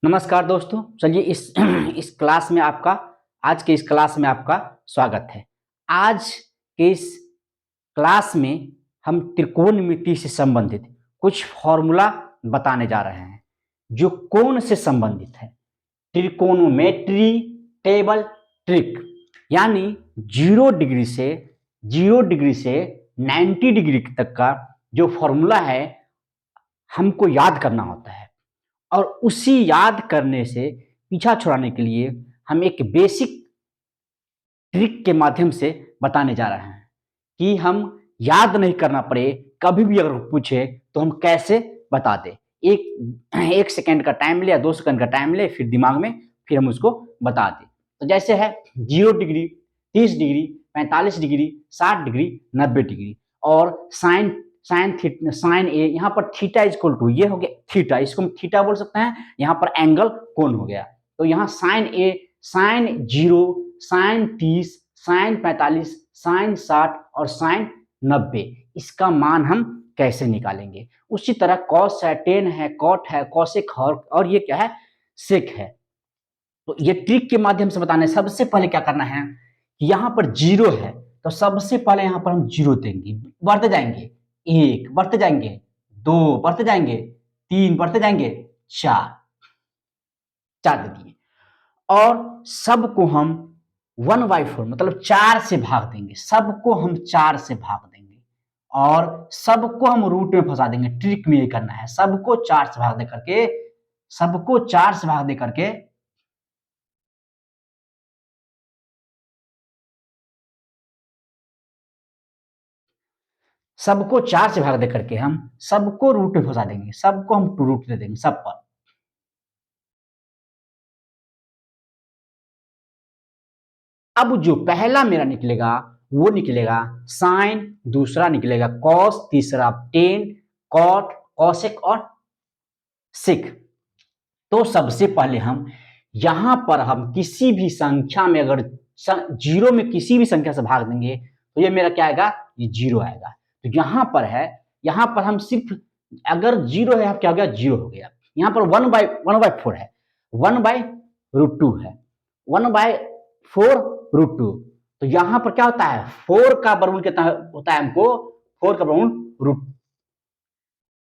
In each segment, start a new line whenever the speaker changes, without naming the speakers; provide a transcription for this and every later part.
नमस्कार दोस्तों, चलिए इस इस क्लास में आपका आज के इस क्लास में आपका स्वागत है। आज के इस क्लास में हम त्रिकोणमिति से संबंधित कुछ फॉर्मूला बताने जा रहे हैं, जो कोण से संबंधित है। त्रिकोणोमेट्री टेबल ट्रिक यानी 0 डिग्री से 90 डिग्री तक का जो फॉर्मूला है, हमको याद करना होता है। और उसी याद करने से पीछा छुड़ाने के लिए हम एक बेसिक ट्रिक के माध्यम से बताने जा रहे हैं कि हम याद नहीं करना पड़े, कभी भी अगर पूछे तो हम कैसे बता दें। एक सेकंड का टाइम ले या 2 सेकंड का टाइम ले, फिर दिमाग में फिर हम उसको बता दें। तो जैसे है 0 degree, 30 degree, 45 degree, 60 degree, 90 degree और साइन ए, यहाँ पर थीटा इक्वल टू ये हो गया थीटा, इसको हम थीटा बोल सकते हैं। यहाँ पर एंगल कोण हो गया। तो यहाँ साइन ए, साइन 0, साइन 30, साइन 45, साइन 60 और साइन 90, इसका मान हम कैसे निकालेंगे। उसी तरह कॉस है, टेन है, कॉट है, कॉसेक और ये क्या है, सेक है। तो ये ट्रिक के माध्यम से बताने, सबसे पहले क्या करना है, यहाँ पर 0 है तो सबसे पहले यहाँ पर हम 0 देंगे, बढ़ते जाएंगे, 1 बढ़ते जाएंगे, 2 बढ़ते जाएंगे, 3 बढ़ते जाएंगे, 4 दे दिए। और सबको हम 1/4 मतलब 4 से भाग देंगे, सबको हम 4 से भाग देंगे और सबको हम रूट में फंसा देंगे। ट्रिक में ये करना है, सबको 4 से भाग दे करके, सबको 4 से भाग दे करके सबको 4 से भाग दे करके हम सबको रूट में फंसा देंगे, सबको हम टू रूट दे देंगे सब पर। अब जो पहला मेरा निकलेगा वो निकलेगा साइन, दूसरा निकलेगा कॉस, तीसरा टेन, कॉट, कॉसेक और सेक। तो सबसे पहले हम यहां पर हम किसी भी संख्या में अगर 0 में किसी भी संख्या से भाग देंगे तो ये मेरा क्या आएगा, ये 0 आएगा। तो यहां पर है, यहां पर हम सिर्फ अगर 0 है, क्या हो गया, 0 हो गया। यहां पर 1/4 है, 1/√2 है, 1/4√2। तो यहां पर क्या होता है, 4 का वर्गमूल कितना होता है हमको, 4 का वर्गमूल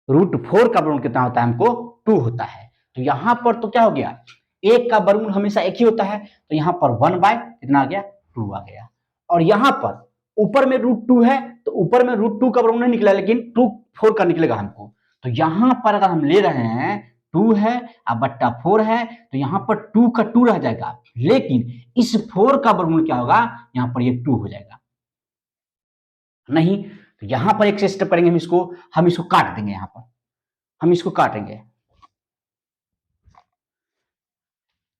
√4 का वर्गमूल कितना होता है हमको, 2 होता है। तो यहां पर तो क्या हो गया, 1 का वर्गमूल हमेशा एक ही होता है, तो यहां पर 1/कितना आ गया, 2 आ गया। और यहां पर ऊपर में √2 है तो ऊपर में √2 का वर्गमूल नहीं निकला, लेकिन 4 का निकलेगा हमको। तो यहां पर अगर हम ले रहे हैं 2 है अब बट्टा 4 है, तो यहां पर 2 का 2 रह जाएगा, लेकिन इस 4 का वर्गमूल क्या होगा, यहां पर ये 2 हो जाएगा। नहीं तो यहां पर एक स्टेप करेंगे, हम इसको काट देंगे, यहां पर हम इसको काटेंगे।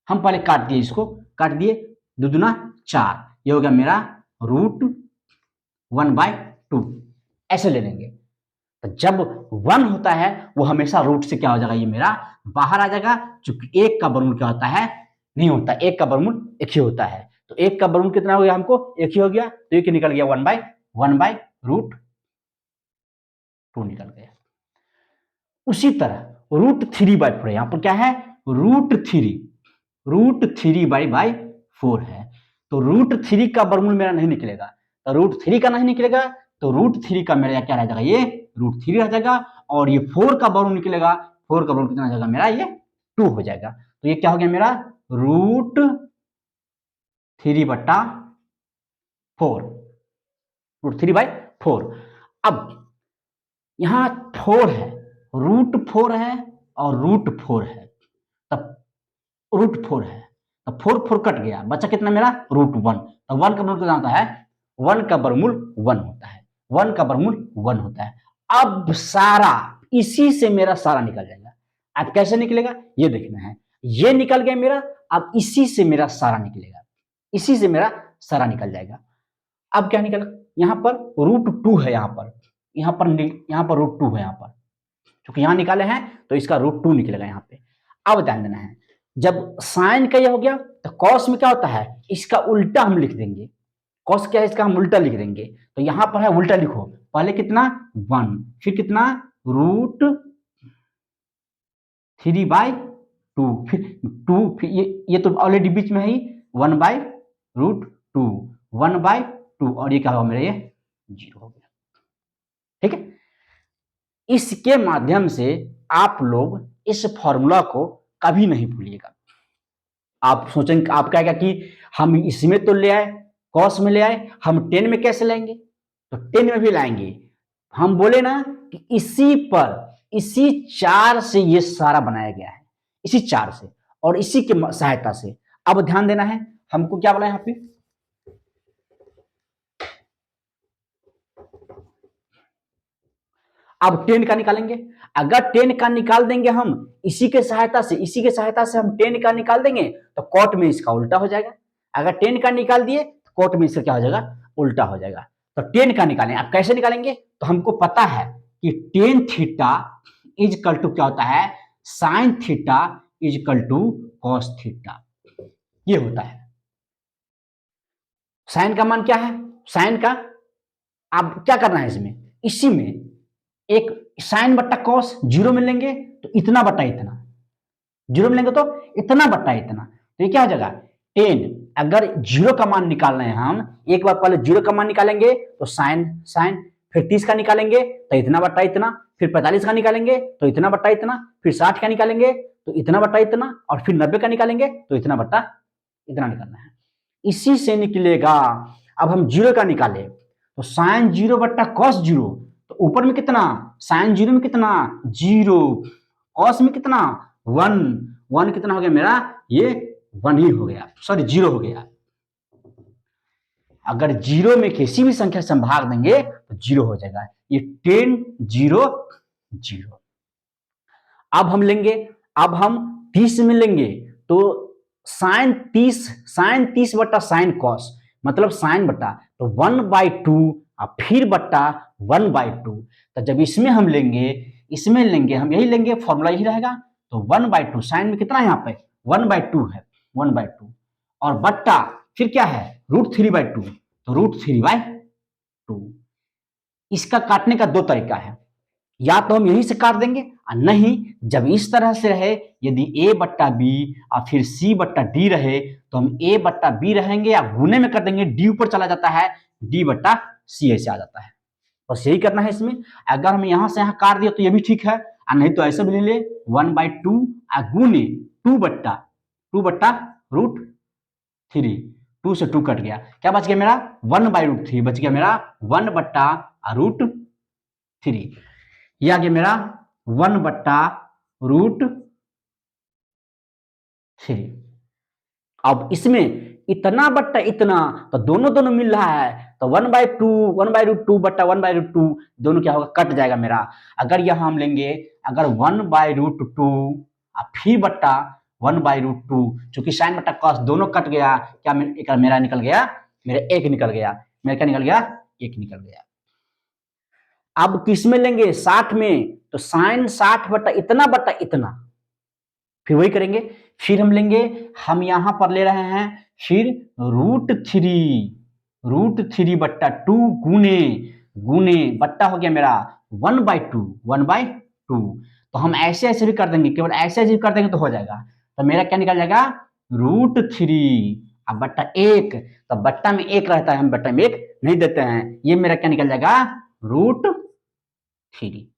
हम पहले काट दिए, इसको काट दिए, 2 दूना 4, ये हो गया मेरा √1/2, ऐसे ले लेंगे। तो जब 1 होता है वो हमेशा रूट से क्या हो जाएगा, ये मेरा बाहर आ जाएगा, क्योंकि 1 का वर्गमूल क्या होता है, नहीं होता, 1 का वर्गमूल एक ही होता है। तो 1 का वर्गमूल कितना हो गया हमको, एक ही हो गया, तो ये निकल गया 1/√2 निकल गया। उसी तरह √3/4, यहां पर क्या है, √3/4 है। तो √3 का वर्गमूल मेरा नहीं निकलेगा, तो √3 का नहीं निकलेगा, तो √3 का मेरा क्या रह जाएगा, ये √3 रह जाएगा। और ये 4 का वर्गमूल निकलेगा, 4 का वर्गमूल कितना हो जाएगा मेरा, ये 2 हो जाएगा। तो ये क्या हो गया मेरा, √3/4, √3/4। अब यहां 4 है, √4 है और √4 है, तब √4 है, तो 4 कट गया, बचा कितना मेरा, √1। तो 1 का वर्गमूल कितना होता है, 1 का वर्गमूल 1 होता है, 1 का वर्गमूल 1 होता है। अब सारा इसी से मेरा सारा निकल जाएगा। अब कैसे निकलेगा ये देखना है, ये निकल गया मेरा, अब इसी से मेरा सारा निकलेगा, इसी से मेरा सारा निकल जाएगा। अब क्या निकला, यहां पर √2 है, यहां पर √2 है, यहां पर क्योंकि यहां निकाले हैं तो इसका √2 निकलेगा यहां पे। अब ध्यान देना है, जब साइन का ये हो गया तो कॉस में क्या होता है, इसका उल्टा हम लिख देंगे। कॉस क्या है, इसका हम उल्टा लिख देंगे। तो यहां पर है उल्टा लिखो, पहले कितना 1, फिर कितना √3/4, 2, फिर 2, फिर ये तो ऑलरेडी बीच में है ही 1/√2, 1/2, और ये क्या होगा मेरा, ये 0 हो गया। ठीक है, इसके माध्यम से आप लोग इस फॉर्मूला को कभी नहीं भूलिएगा। आप सोचेंगे, आप क्या कि हम इसमें तो ले आए, कॉस में ले आए, हम 10 में कैसे लाएंगे, तो 10 में भी लाएंगे। हम बोले ना कि इसी 4 से ये सारा बनाया गया है, इसी 4 से और इसी के सहायता से। अब ध्यान देना है, हमको क्या बोला यहाँ पे, अब 10 का निकालेंगे। अगर 10 का निकाल देंगे हम इसी के सहायता से हम 10 का निकाल देंगे तो कॉट में इसका उल्टा हो जाएगा। अगर 10 का निकाल दिए तो कॉट में इसका क्या हो जाएगा, उल्टा हो जाएगा। तो 10 का निकालें, अब कैसे निकालेंगे, तो हमको पता है कि tan theta is equal to क्या होता है, sine theta is equal to cos theta, ये होता है। साइन का मान क्या है, साइन का आप क्या करना है इसमें, इसी में एक साइन बट्टा कॉस 0 में लेंगे तो इतना बट्टा इतना, 0 में लेंगे तो इतना बट्टा इतना, तो ये क्या हो जाएगा 10। अगर 0 का मान निकालना है, हम एक बार पहले 0 का मान निकालेंगे तो साइन साइन, फिर 30 का निकालेंगे तो इतना बट्टा इतना, फिर 45 का निकालेंगे तो इतना बट्टा इतना, फिर 60 का निकालेंगे तो इतना बट्टा इतना, और फिर 90 का निकालेंगे तो इतना बट्टा इतना निकालना है। इसी से निकलेगा। अब हम 0 का निकाले तो साइन 0 बट्टा कॉस 0, तो ऊपर में कितना, साइन 0 में कितना 0, कॉस में कितना 1, 1 कितना हो गया मेरा, ये 1 ही हो गया, सॉरी 0 हो गया। अगर 0 में किसी भी संख्या से हम भाग देंगे तो 0 हो जाएगा, ये 10 0 0। अब हम लेंगे, अब हम 30 में लेंगे तो साइन 30 बट्टा साइन कॉस, मतलब साइन बट्टा, तो 1/2 और फिर बट्टा 1/2। तो जब इसमें हम लेंगे, इसमें लेंगे हम यही लेंगे, फॉर्मूला यही रहेगा। तो 1/2 साइन में कितना है, यहाँ पे 1/2 है, 1/2, और बट्टा फिर क्या है √3/2, तो √3/2। इसका काटने का दो तरीका है, या तो हम यहीं से काट देंगे, और नहीं जब इस तरह से रहे, यदि a बट्टा बी और फिर c बट्टा डी रहे तो हम a बट्टा बी रहेंगे या गुने में कर देंगे, d ऊपर चला जाता है, d बट्टा c ऐसे आ जाता है। बस यही करना है इसमें। अगर हम यहां से यहां काट दिया तो ये भी ठीक है, और नहीं तो ऐसे भी ले ले 1/2 गुने 2/√3, 2 से 2 कट गया, क्या बच गया मेरा 1/√3 बच गया मेरा, 1/√3, ये आ गया मेरा 1/√3। अब इसमें इतना बट्टा इतना, तो दोनों दोनों मिल रहा है, तो 1/2 1/√2 बट्टा 1/√2 दोनों क्या होगा, कट जाएगा मेरा। अगर यहां हम लेंगे, अगर 1/√2 फिर बट्टा 1/√2, चूंकि साइन बट्टा कॉस दोनों कट गया, क्या मेरा निकल गया, मेरा एक निकल गया, मेरा क्या निकल गया, एक निकल गया। अब किस में लेंगे, 60 में, तो साइन 60 बट्टा इतना, फिर वही करेंगे। फिर हम लेंगे, हम यहां पर ले रहे हैं फिर √3 बट्टा 2 गुने गुने बट्टा हो गया मेरा 1/2। तो हम ऐसे ऐसे भी कर देंगे, केवल ऐसे ऐसे भी कर देंगे तो हो जाएगा। तो मेरा क्या निकल जाएगा √3 अब बट्टा 1, तो बट्टा में 1 रहता है, हम बट्टा में 1 नहीं देते हैं, ये मेरा क्या निकल जाएगा √3।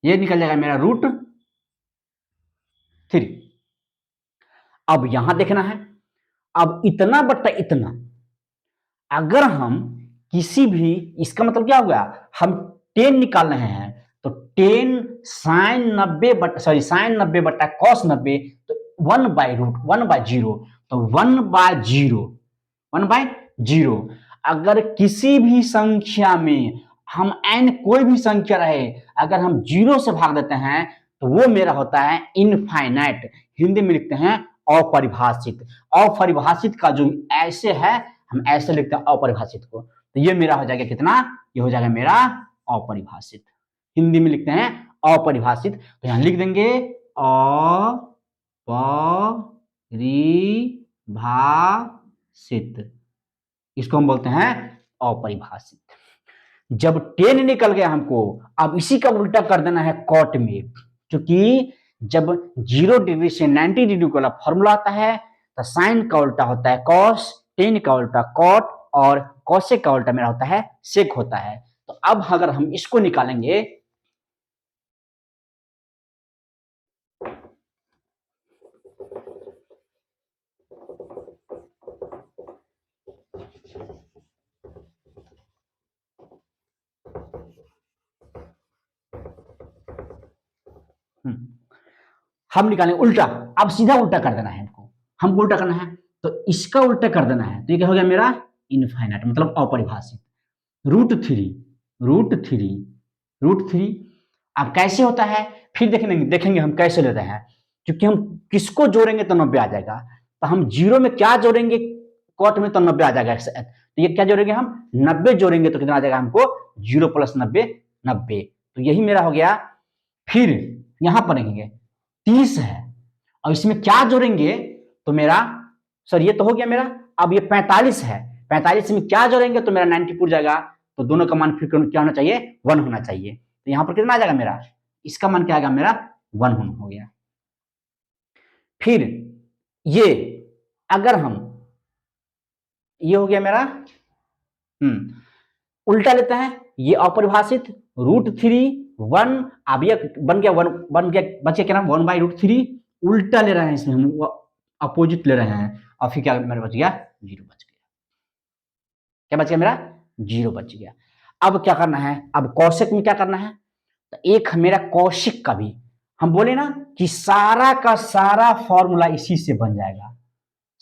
ये निकल जाएगा मेरा √3। अब यहां देखना है, अब इतना बट्टा इतना, अगर हम किसी भी, इसका मतलब क्या हुआ, हम 10 निकाल रहे हैं, तो 10 साइन 90 बट्टा कॉस 90, तो 1/0, तो 1/0। अगर किसी भी संख्या में हम n कोई भी संख्या रहे, अगर हम 0 से भाग देते हैं तो वो मेरा होता है इनफाइनाइट, हिंदी में लिखते हैं अपरिभाषित। अपरिभाषित का जो ऐसे है, हम ऐसे लिखते हैं अपरिभाषित को, तो ये मेरा हो जाएगा कितना, ये हो जाएगा मेरा अपरिभाषित, हिंदी में लिखते हैं अपरिभाषित। तो यहां लिख देंगे अपरिभाषित, इसको हम बोलते हैं अपरिभाषित। जब 10 निकल गया हमको, अब इसी का उल्टा कर देना है कॉट में, क्योंकि जब 0 डिग्री से 90 डिग्री वाला फॉर्मूला आता है तो साइन का उल्टा होता है कॉस, टेन का उल्टा कॉट और कॉसेक का उल्टा मेरा होता है सेक होता है। तो अब अगर हम इसको निकालेंगे, हम निकालेंगे उल्टा। अब सीधा उल्टा कर देना है हमको उल्टा करना है, तो इसका उल्टा कर देना है, तो ये क्या हो गया मेरा इनफाइनाइट, मतलब अपरिभाषित। रूट थ्री रूट थ्री अब कैसे होता है फिर देखेंगे हम कैसे लेते हैं, क्योंकि हम किसको जोड़ेंगे तो 90 आ जाएगा। तो हम 0 में क्या जोड़ेंगे कॉट में तो 90 आ जाएगा। तो ये क्या जोड़ेंगे हम 90 जोड़ेंगे तो कितना आ जाएगा हमको 0 प्लस 90 90। तो यही मेरा हो गया। फिर यहां पर रहेंगे 30 है और इसमें क्या जोड़ेंगे तो मेरा, सर ये तो हो गया मेरा, अब ये 45 है, 45 में क्या जोड़ेंगे तो मेरा 90 पूरा जाएगा। तो दोनों का मान फिर क्या होना चाहिए 1 होना चाहिए। तो यहां पर कितना आ जाएगा मेरा, इसका मान क्या आएगा मेरा 1 हो गया। फिर ये अगर हम, ये हो गया मेरा उल्टा लेते हैं, ये अपरिभाषित √3 1, अब ये बन गया बच गया क्या नाम 1/√3। उल्टा ले रहे हैं इसमें हम, अपोजिट ले रहे हैं और फिर क्या मेरा बच गया 0 बच गया। क्या बच गया मेरा 0 बच गया। अब क्या करना है, अब कौशिक में क्या करना है, तो एक मेरा कौशिक का भी हम बोले ना कि सारा का सारा फॉर्मूला इसी से बन जाएगा।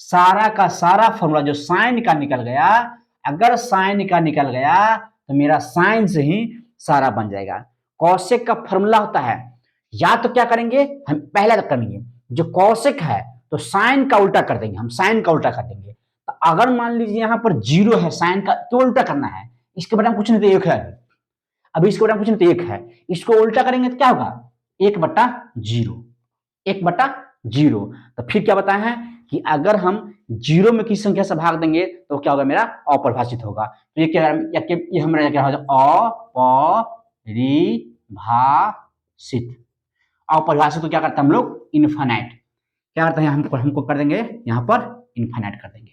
सारा का सारा फॉर्मूला जो साइन का निकल गया, अगर साइन का निकल गया तो मेरा साइन से ही सारा बन जाएगा। कौशिक का फॉर्मूला होता है, या तो क्या करेंगे हम पहले तक करेंगे, जो कौशिक है तो साइन का उल्टा कर देंगे, हम साइन का उल्टा कर देंगे। तो अगर मान लीजिए यहां पर 0 है, साइन का क्यों उल्टा करना है, इसके बराबर कुछ नहीं तो 1 है, अभी इसके बराबर कुछ नहीं तो 1 है, इसको उल्टा करेंगे तो क्या होगा 1/0, 1/0। तो फिर क्या बताया है कि अगर हम 0 में किस संख्या से भाग देंगे तो क्या होगा मेरा अपरिभाषित होगा। तो ये क्या, ये हमारा क्या होगा अपरिभाषित। अपरिभाषित तो क्या करते हैं हम लोग इनफाइनाइट, क्या करते हैं हमको कर देंगे यहाँ पर इनफाइनाइट कर देंगे।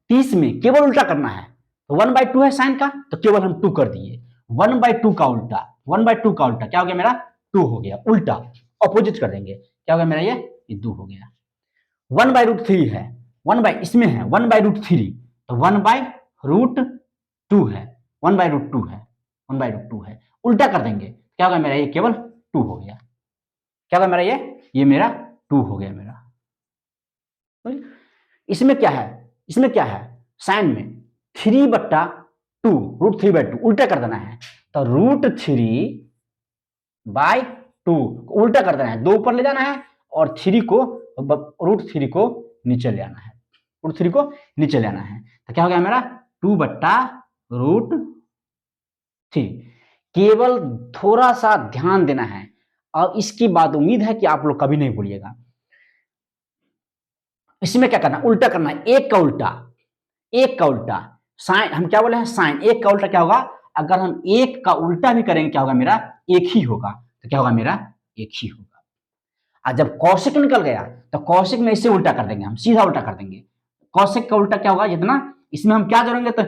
30 में केवल उल्टा करना है, तो 1/2 है साइन का तो केवल हम 2 कर दिए, 1/2 का उल्टा, 1/2 का उल्टा क्या हो गया मेरा 2 हो गया, उल्टा अपोजिट कर देंगे, क्या हो गया मेरा ये 2 हो गया। 1/√3 है, इसमें है 1/√3, तो 1/√2 है, 1/√2 है, 1/√2 है, उल्टा कर देंगे क्या होगा मेरा ये केवल 2 हो गया। क्या होगा मेरा ये मेरा 2 हो गया मेरा। इसमें क्या है, इसमें क्या है साइन में 3/2, √3/2 उल्टा कर देना है, तो √3/2 उल्टा कर देना है, 2 ऊपर ले जाना है और √3 को नीचे ले आना है, √3 को नीचे ले आना है। तो क्या हो गया मेरा 2/√3। केवल थोड़ा सा ध्यान देना है और इसकी बात उम्मीद है कि आप लोग कभी नहीं भूलिएगा। इसमें क्या करना, उल्टा करना है, 1 का उल्टा, 1 का उल्टा साइन, हम क्या बोले हैं साइन, 1 का उल्टा क्या होगा, अगर हम 1 का उल्टा भी करेंगे क्या होगा मेरा 1 ही होगा, तो क्या होगा मेरा 1 ही होगा। और जब कौशिक निकल गया तो कौशिक में इसे उल्टा कर देंगे, हम सीधा उल्टा कर देंगे। कौशिक का उल्टा क्या होगा, जितना इसमें हम क्या जोड़ेंगे तो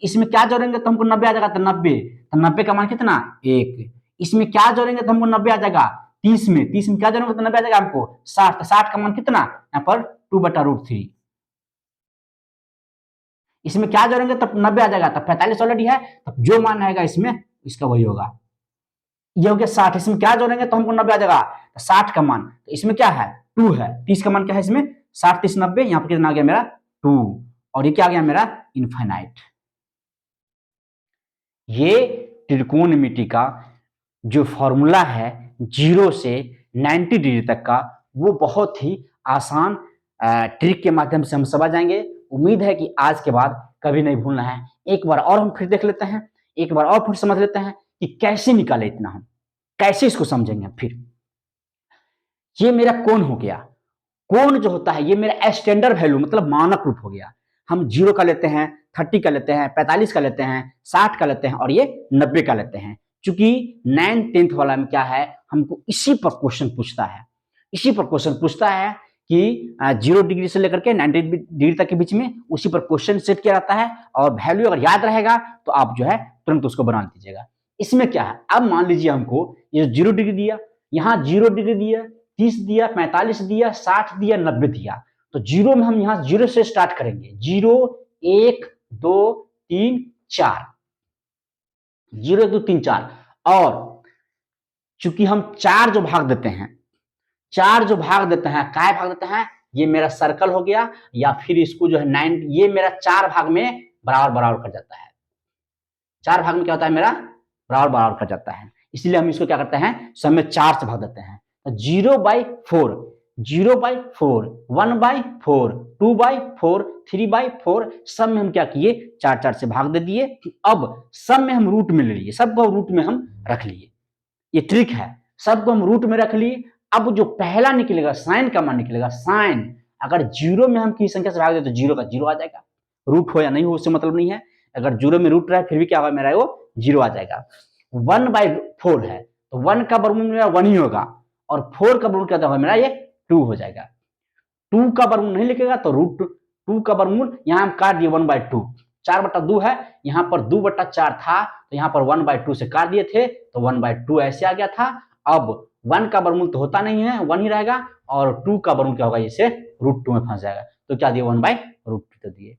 इसमें क्या जोड़ेंगे तो हमको 90 आ जाएगा, तो 90 का मान कितना 1। इसमें क्या जोड़ेंगे तो हमको 90 आ जाएगा, 30 में क्या जोड़ेंगे तो 90 आ जाएगा हमको 60, तो 60 का मान कितना यहाँ पर 2/√3। इसमें क्या जोड़ेंगे तब 90 आ जाएगा, तब 45 ऑलरेडी है, तब जो मान आएगा इसमें इसका वही होगा। ये हो गया 60, इसमें क्या जोड़ेंगे तो हमको 90 आ जाएगा, तो 60 का मान, तो इसमें क्या है 2 है, 30 का मान क्या है इसमें 60 30 90, यहाँ पर कितना आ गया मेरा 2, और ये क्या आ गया मेरा इनफाइनाइट। ये त्रिकोणमिति का जो फॉर्मूला है 0 से 90 डिग्री तक का, वो बहुत ही आसान ट्रिक के माध्यम से हम समझ जाएंगे। उम्मीद है कि आज के बाद कभी नहीं भूलना है। एक बार और हम फिर देख लेते हैं, एक बार और फिर समझ लेते हैं कि कैसे निकाले इतना, हम कैसे इसको समझेंगे। फिर ये मेरा कोण हो गया, कोण जो होता है ये मेरा स्टैंडर्ड वैल्यू मतलब मानक रूप हो गया। हम 0 का लेते हैं, 30 का लेते हैं, 45 का लेते हैं, 60 का लेते हैं और ये 90 का लेते हैं। चूंकि 9th 10th वाला में क्या है, हमको इसी पर क्वेश्चन पूछता है, इसी पर क्वेश्चन पूछता है कि 0 डिग्री से लेकर के 90 डिग्री तक के बीच में उसी पर क्वेश्चन सेट किया जाता है और वैल्यू अगर याद रहेगा तो आप जो है तुरंत उसको बना दीजिएगा। इसमें क्या है, अब मान लीजिए हमको ये 0 डिग्री दिया, यहाँ 0 डिग्री दिया, 30 दिया, 45 दिया, 60 दिया, 90 दिया, तो 0 में हम यहाँ 0 से स्टार्ट करेंगे। 0 1 2 3 4, 0 1 2 3 4, और चूंकि हम 4 जो भाग देते हैं, 4 जो भाग देते हैं, काय भाग देते हैं, ये मेरा सर्कल हो गया, या फिर इसको जो है 9, ये मेरा 4 भाग में बराबर बराबर कर जाता है। 4 भाग में क्या होता है मेरा, बराबर बराबर कर जाता है। इसलिए हम इसको क्या करते हैं, सब में 4 से भाग देते हैं। तो 0/4, 0/4, 1/4, 2/4, 3/4, सब में हम क्या किए, 4 से भाग दे दिए। अब सब में हम रूट में ले लिए, सबको रूट में हम रख लिए। ये ट्रिक है, सबको हम रूट में रख लिए। अब जो पहला निकलेगा साइन का मान निकलेगा, साइन अगर 0 में हम किसी संख्या से भाग दे तो 0 का 0 आ जाएगा, रूट हो या नहीं हो उससे मतलब नहीं है। अगर 0 में रूट रहा है फिर भी क्या होगा मेरा, वो 0 आ जाएगा। 1/4 है तो 1 का वर्गमूल मेरा 1 ही होगा, और 4 का वर्गमूल क्या होगा मेरा, ये 2 हो जाएगा। 2 का वर्गमूल नहीं लिखेगा तो रूट 2 का वर्गमूल यहां हम काट दिए 1/2, 4/2 है, यहां पर 2/4 था तो यहां पर 1/2 से काट दिए थे तो 1/2 ऐसे आ गया था। अब 1 का वर्गमूल तो होता नहीं है, 1 ही रहेगा, और 2 का वर्गमूल क्या होगा, इसे √2 में फंस जाएगा, तो क्या दिए 1/√2 तो दिए।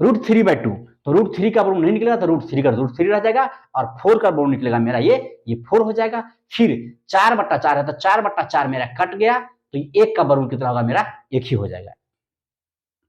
√3/2, तो √3 का वर्गमूल नहीं निकलेगा तो √3 का √3 रह जाएगा, और 4 का वर्गमूल निकलेगा मेरा ये 4 हो जाएगा। फिर 4/4 है तो 4/4 मेरा कट गया, तो 1 का वर्गमूल कितना होगा मेरा, 1 ही हो जाएगा।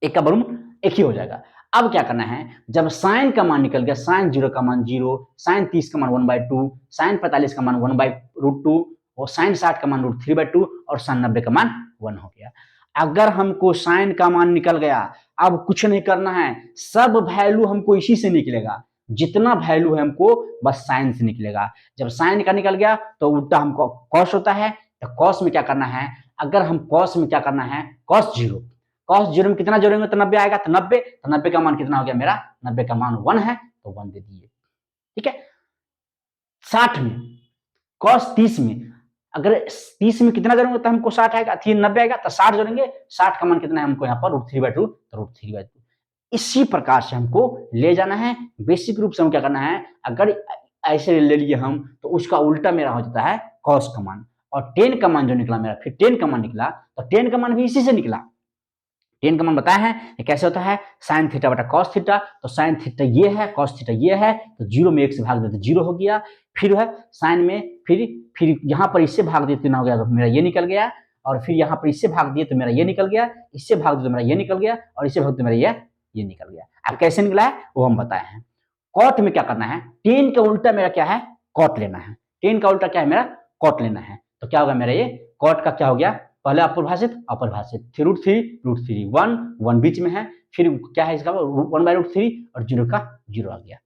1 का वर्गमूल 1 ही हो जाएगा। अब क्या करना है, जब साइन का मान निकल गया, साइन 0 का मान 0, साइन 30 का मान 1/2, साइन 45 का मान 1/√2, और साइन 60 का मान √3/2, और साइन 90 का मान 1 हो गया। अगर हमको साइन का मान निकल गया, अब कुछ नहीं करना है, सब वैल्यू हमको इसी से निकलेगा, जितना वैल्यू है हमको बस साइन से निकलेगा। जब साइन का निकल गया तो उल्टा हमको कॉस होता है, तो कॉस में क्या करना है, अगर हम कॉस में क्या करना है, कॉस 0, कॉस 0 में कितना जोड़ेंगे तो 90 आएगा, तो 90, तो 90 का मान कितना हो गया मेरा, 90 का मान 1 है तो 1 दे दिए। ठीक है। 60 में, कॉस 30 में, अगर 30 में कितना जोड़ेंगे तो हमको 60 आएगा, 90 आएगा, तो 60 जोड़ेंगे, 60 का मान कितना है हमको यहाँ पर √3/2, तो √3/2। इसी प्रकार से हमको ले जाना है। बेसिक रूप से हम क्या करना है, अगर ऐसे ले लिए हम तो उसका उल्टा मेरा हो जाता है कॉस का मान, और 10 का मान जो निकला मेरा, फिर 10 का मान निकला, तो 10 का मान भी इसी से निकला। 10 का मान बताया है ये कैसे होता है, साइन थीटा बटा कॉस थीटा, तो साइन थीटा ये है, कॉस थीटा ये है, तो 0 में 1 से भाग देते 0 हो गया। फिर है साइन में, फिर यहाँ पर इससे भाग दिए कितना हो गया, तो मेरा ये निकल गया, और फिर यहाँ पर इससे भाग दिए तो मेरा ये निकल गया, इससे भाग दिए तो मेरा ये निकल गया, और इससे भाग दिए तो मेरा ये निकल गया। अब कैसे निकला है वो हम बताए हैं। कॉट में क्या करना है, 10 का उल्टा मेरा क्या है, कॉट लेना है। 10 का उल्टा क्या है मेरा, कॉट लेना है, तो क्या होगा मेरा, ये कॉट का क्या हो गया, पहले अपरिभाषित अपरिभाषित, फिर √3 1 बीच में है, फिर क्या है इसका 1/√3, और 0 का 0 आ गया।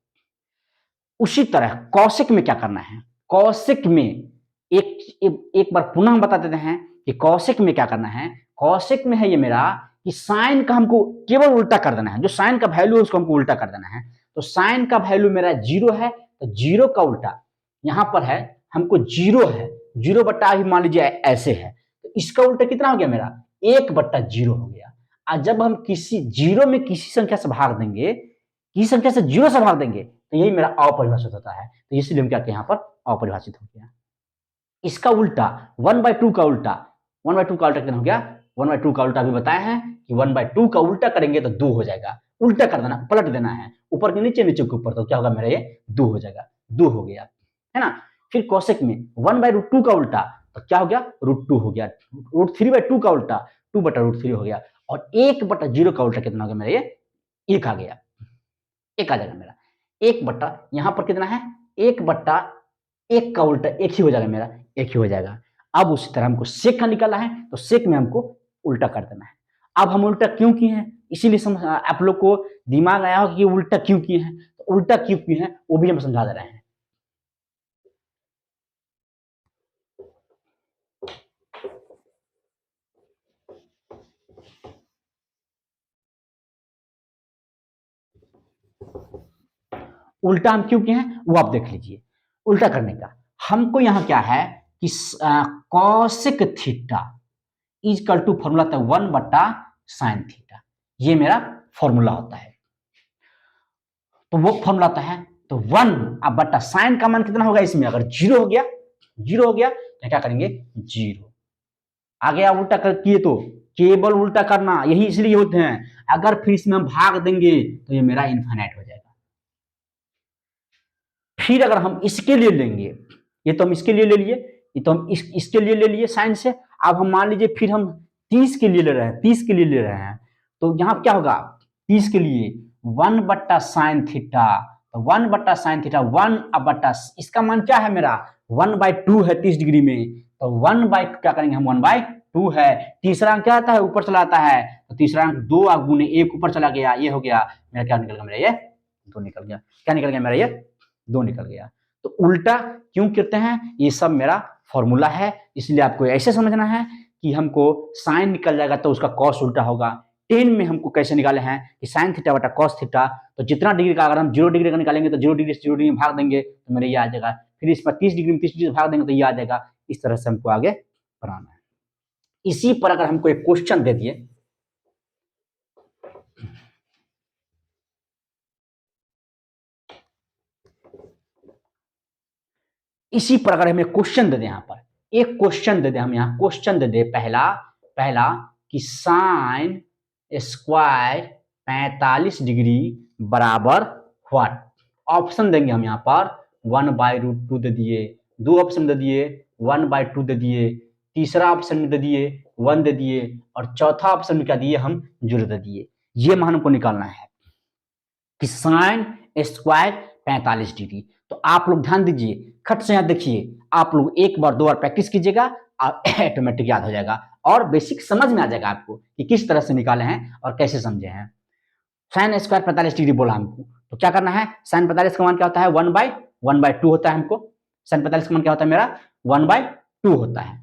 उसी तरह कौशिक में क्या करना है, कौशिक में एक बार पुनः हम बता देते हैं कि कौशिक में क्या करना है। कौशिक में है ये मेरा कि साइन का हमको केवल उल्टा कर देना है, जो साइन का वैल्यू है उसको हमको उल्टा कर देना है। तो साइन का वैल्यू मेरा 0 है, तो 0 का उल्टा यहां पर है, हमको 0 है, 0 अभी मान लीजिए ऐसे है, तो इसका उल्टा कितना हो गया मेरा, 1/0 हो गया। और जब हम किसी 0 में किसी संख्या से भाग देंगे, किसी संख्या से 0 से भाग देंगे, तो यही मेरा अपरिभाषित होता है, तो इसलिए हम क्या कहते हैं, यहाँ पर अपरिभाषित हो गया। इसका उल्टा 1/2 का उल्टा, 1/2 का उल्टा कितना हो गया, 1/2 का उल्टा भी बताया है कि 1/2 का उल्टा करेंगे तो 2 हो जाएगा, उल्टा कर देना, पलट देना है, ऊपर के नीचे, नीचे के ऊपर, तो क्या होगा मेरा, ये 2 हो जाएगा, 2 हो गया, है ना। फिर कौशिक में 1/√2 का उल्टा, तो क्या हो गया, √2 हो गया, √3/2 का उल्टा 2/√3 हो गया, और 1/0 का उल्टा कितना हो गया मेरा, ये 1 आ गया, 1 आ जाएगा मेरा। 1 यहां पर कितना है, 1/1 का उल्टा 1 ही हो जाएगा मेरा, 1 ही हो जाएगा। अब उसी तरह हमको सेक का निकालना है, तो सेक में हमको उल्टा कर देना है। अब हम उल्टा क्यों किए हैं, इसीलिए आप लोग को दिमाग आया हो कि उल्टा क्यों किए हैं, तो उल्टा क्यों किए हैं वो भी हम समझा दे रहे हैं। उल्टा हम क्यों किए हैं वो आप देख लीजिए। उल्टा करने का हमको यहाँ क्या है कि cosec theta is equal to formula था 1/sin थीटा, ये मेरा फॉर्मूला होता है। तो वो फॉर्मूला आता है तो 1/sin का मान कितना होगा इसमें, अगर जीरो हो गया, जीरो हो गया तो क्या करेंगे, जीरो। आगे आप उल्टा कर किए तो केवल उल्टा करना, यही इसलिए होते हैं। अगर फिर इसमें हम भाग देंगे तो ये मेरा इनफाइनाइट हो जाएगा। फिर अगर हम इसके लिए लेंगे, ये तो हम इसके लिए ले लिए, ये तो हम इसके लिए ले लिए साइन से। अब हम मान लीजिए फिर हम 30 के लिए ले रहे हैं, 30 के लिए ले रहे हैं, तो यहाँ क्या होगा 30 के लिए 1/sin थीटा, तो 1/sin थीटा 1/, इसका मान क्या है मेरा 1/2 है 30 डिग्री में, तो 1/2 क्या करेंगे हम 1/2 है। तीसरा अंक क्या आता है ऊपर चला आता है, तो तीसरा अंक 2 गुने 1 ऊपर चला गया, ये हो गया मेरा, क्या निकल गया मेरा ये 2 निकल गया। क्या निकल गया मेरा ये 2 निकल गया। तो उल्टा क्यों करते हैं, ये सब मेरा फॉर्मूला है, इसलिए आपको ऐसे समझना है कि हमको साइन निकल जाएगा तो उसका कॉस उल्टा होगा। 10 में हमको कैसे निकाले हैं कि साइन थीटा बटा कॉस थीटा, तो जितना डिग्री का अगर हम 0 डिग्री का निकालेंगे तो 0 डिग्री से 0 डिग्री में भाग देंगे तो मेरे ये आ जाएगा। फिर इस पर 30 डिग्री में 30 डिग्री से भाग देंगे तो ये आ जाएगा। इस तरह से हमको आगे बढ़ाना है। इसी पर अगर हमको एक क्वेश्चन दे दिए, इसी पर अगर हमें क्वेश्चन दे दे, यहाँ पर एक क्वेश्चन दे दे, हम यहाँ क्वेश्चन दे दे पहला पहला कि साइन स्क्वायर 45 डिग्री बराबर व्हाट। ऑप्शन देंगे हम यहाँ पर 1/√2 दे दिए, दो ऑप्शन दे दिए 1/2 दे दिए, तीसरा ऑप्शन में दे दिए 1 दे दिए, और चौथा ऑप्शन में क्या दिए हम 0 दे दिए। ये मान हमको निकालना है कि साइन स्क्वायर 45 डिग्री। तो आप लोग ध्यान दीजिए, खट से यहाँ देखिए, आप लोग एक बार दो बार प्रैक्टिस कीजिएगा और ऑटोमेटिक याद हो जाएगा और बेसिक समझ में आ जाएगा आपको कि किस तरह से निकाले हैं और कैसे समझे हैं। साइन स्क्वायर 45 डिग्री बोला हमको, तो क्या करना है, साइन 45 का मान क्या होता है 1/2 होता है हमको। साइन 45 का मान क्या होता है मेरा 1/2 होता है।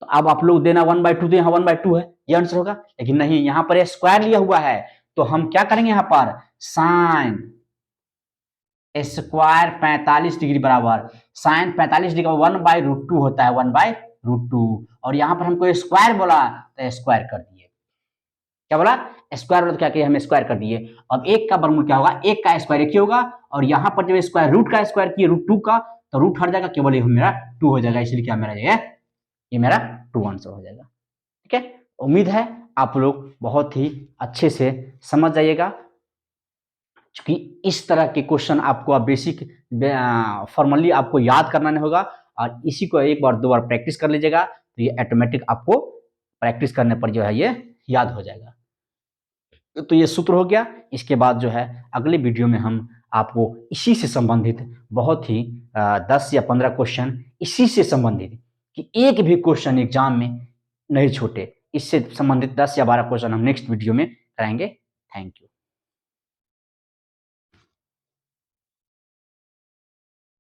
तो अब आप लोग देना 1/2, तो यहाँ 1/2 है, ये आंसर होगा। लेकिन नहीं, यहाँ पर स्क्वायर लिया हुआ है, तो हम क्या करेंगे यहाँ पर साइन स्क्वायर 45 डिग्री बराबर साइन 45 डिग्री का 1/√2 होता है, 1/√2, और यहाँ पर हमको स्क्वायर बोला तो स्क्वायर कर दिए। क्या बोला स्क्वायर बोला तो क्या किया, हम स्क्वायर कर दिए। अब एक का वर्गमूल क्या होगा, एक का स्क्वायर एक ही होगा, और यहाँ पर जब स्क्वायर रूट का स्क्वायर किए √2 का, तो रूट हट जाएगा, केवल ये मेरा 2 हो जाएगा, इसलिए क्या मेरा ये मेरा 2 आंसर हो जाएगा। ठीक है, उम्मीद है आप लोग बहुत ही अच्छे से समझ जाइएगा, क्योंकि इस तरह के क्वेश्चन आपको अब बेसिक फॉर्मली आपको याद करना नहीं होगा, और इसी को एक बार दो बार प्रैक्टिस कर लीजिएगा तो ये ऑटोमेटिक आपको प्रैक्टिस करने पर जो है ये याद हो जाएगा। तो ये सूत्र हो गया। इसके बाद जो है अगले वीडियो में हम आपको इसी से संबंधित बहुत ही 10 या 15 क्वेश्चन इसी से संबंधित, कि एक भी क्वेश्चन एग्जाम में नहीं छूटे, इससे संबंधित 10 या 12 क्वेश्चन हम नेक्स्ट वीडियो में कराएंगे। Thank you.